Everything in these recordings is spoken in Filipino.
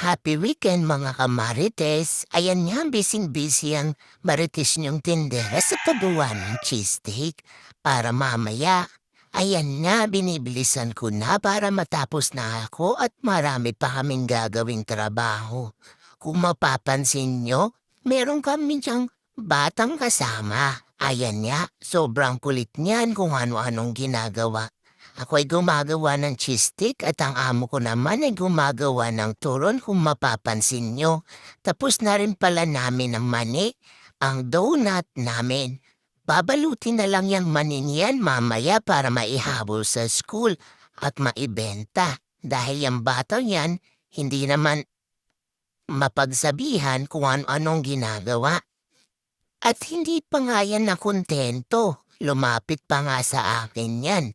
Happy weekend mga kamarites. Ayan nga, busy-busy ang marites niyong tindera sa paggawa ng cheesesteak. Para mamaya, ayan nga, binibilisan ko na para matapos na ako at marami pa kaming gagawing trabaho. Kung mapapansin nyo, meron kami diyang batang kasama. Ayan nga, sobrang kulit niyan kung ano-anong ginagawa. Ako'y gumagawa ng cheese stick at ang amo ko naman ay gumagawa ng turon kung mapapansin nyo. Tapos na rin pala namin ang mani, ang donut namin. Babalutin na lang yung mani niyan mamaya para maihabol sa school at maibenta. Dahil yung batang yan, hindi naman mapagsabihan kung ano-anong ginagawa. At hindi pa nga yan nakontento. Lumapit pa nga sa akin yan.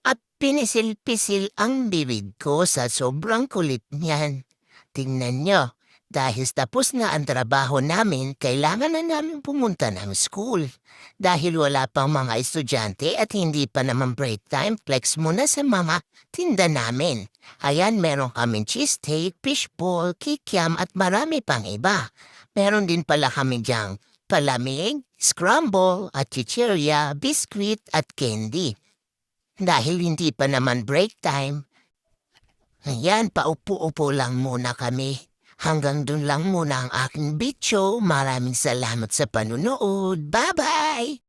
At pinisil-pisil ang bibig ko sa sobrang kulit niyan. Tingnan nyo, dahil tapos na ang trabaho namin, kailangan na namin pumunta ng school. Dahil wala pang mga estudyante at hindi pa naman break time, flex muna sa mga tinda namin. Ayan, meron kaming cheesesteak, fishball, kikiam at marami pang iba. Meron din pala kami diyang palamig, scramble at chichirya, biscuit at candy. Dahil hindi pa naman break time, ayan, paupo-upo lang muna kami. Hanggang dun lang muna ang aking video. Maraming salamat sa panunood. Bye-bye!